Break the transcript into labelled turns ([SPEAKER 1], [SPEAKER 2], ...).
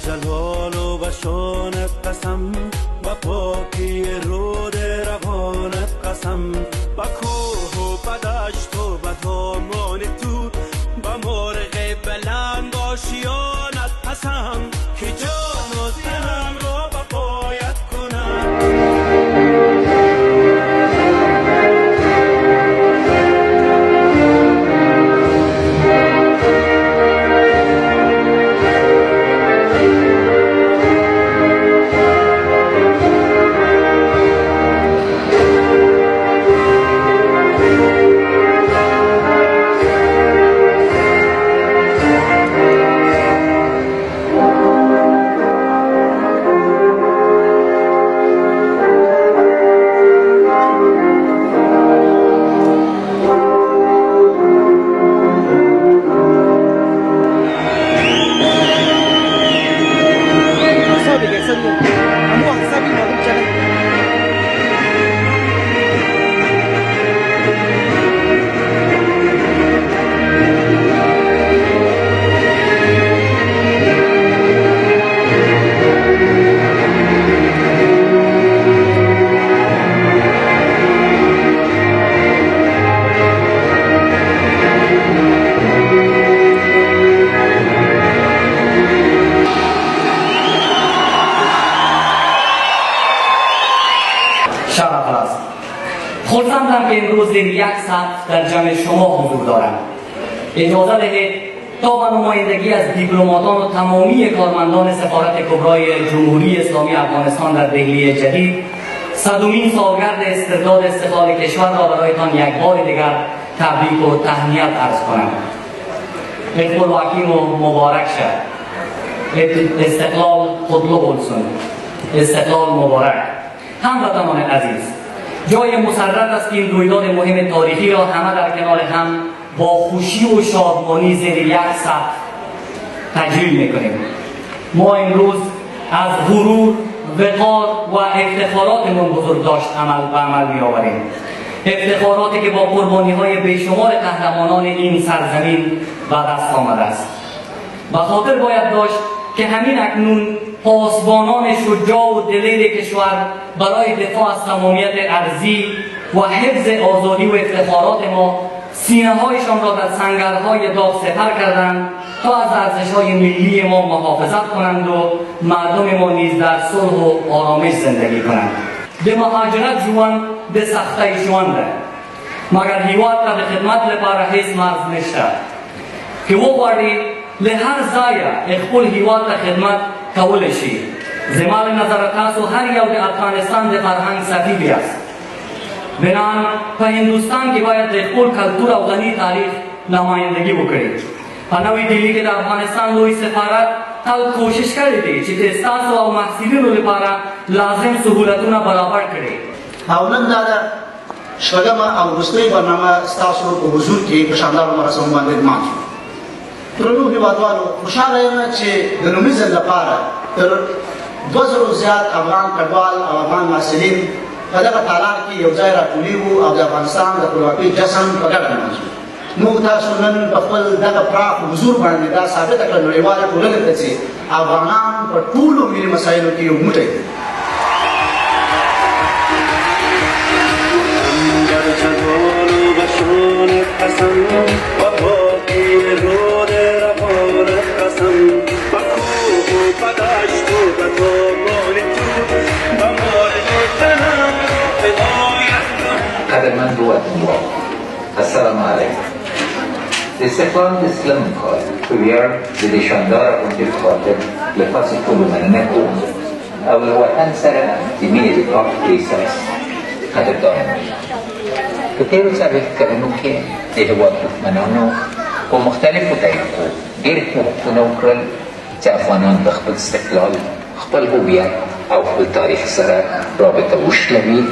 [SPEAKER 1] جلال و بشانت قسم، با پاکی رود روانت قسم، با کوه و بدشت و با دامان تو، با مرغ بلند آشیانت قسم، که جان و تنم را با پایت کنم.
[SPEAKER 2] خرسندم که امروز یک ساعت در جمع شما حضور دارم. اجازه دهید تا به نمایندگی از دیپلماتان و تمامی کارمندان سفارت کبرای جمهوری اسلامی افغانستان در دهلی جدید صدومین سالگرد استرداد استقلال کشور را برایتان یک بار دیگر تبریک و تهنیت عرض کنم. اقبال حکیم و مبارک شد. استقلال قطلو بولسون. استقلال مبارک. هموطنان عزیز، جای مسرت است که این رویداد مهم تاریخی را همه در کنار هم با خوشی و شادمانی زیر یک سقف تجلیل میکنیم. ما امروز از غرور، وقار و افتخاراتمون بزرگداشت به عمل میآوریم. افتخاراتی که با قربانی‌های بیشمار قهرمانان این سرزمین به دست آمده است. به خاطر باید داشت که همین اکنون پاسبانان شجاع و دلیر کشور برای دفاع از تمامیت ارضی و حفظ آزادی و افتخارات ما سینه‌هایشان را در سنگرهای داغ سپر کردند تا از ارزش‌های ملی ما محافظت کنند و مردم ما نیز در صلح و آرامش زندگی کنند. به مهاجرت جوان به سختی جوان ده، مگر هیواد را به خدمت لپاره هیڅ مرز نشته که وغواړي له هر ځایه خپل هیواد ته خدمت کولی شي. زما له نظره تاسو هر یو د افغانستان د فرهنګ سفیر یاست. بنان په هندوستان کې باید د خپل کلتور او غني تاریخ نمایندګي وکړي. په نوې دهلي کې د افغانستان لوی سفارت تل کوشش کړی دی چې د ستاسو او محصلینو لپاره لازم سهولتونه برابر کړي.
[SPEAKER 3] او نن دا شپږمه او وروستۍ برنامه ستاسو په حضور کې په شاندارو مراسمو باندې لمانځو. درنو هېوادوالو، خوشحاله یم چې د لومړي ځل لپاره تر 2000 زیات افغان کډوال او افغان محصلین په دغه تالار کې یو ځای راټولېږو او د افغانستان د خپلواکۍ جشن په ګډه لمانځو. موږ تاسو نن په خپل دغه پراخ حضور باندې دا ثابته کړه نړیواله ټولنې ته چې افغانان په ټولو ملي مسایلو کې یو موټی دي.
[SPEAKER 4] قدرمند وطنیان، السلام علیکم. استقلال اسلام میخواد که بیار به شاندار اونجا خاطر لفاظ کل مننه کن او الوطن سر زمین دفاع کلیساس قدردان که تیرو ثابت کردنو که دهوات دښمنانو په مختلفو طریقو ډېر کوښښونه وکړل چې افغانان د خپل استقلال، خپل هویت او خپل تاریخ سره رابطه وشلوي.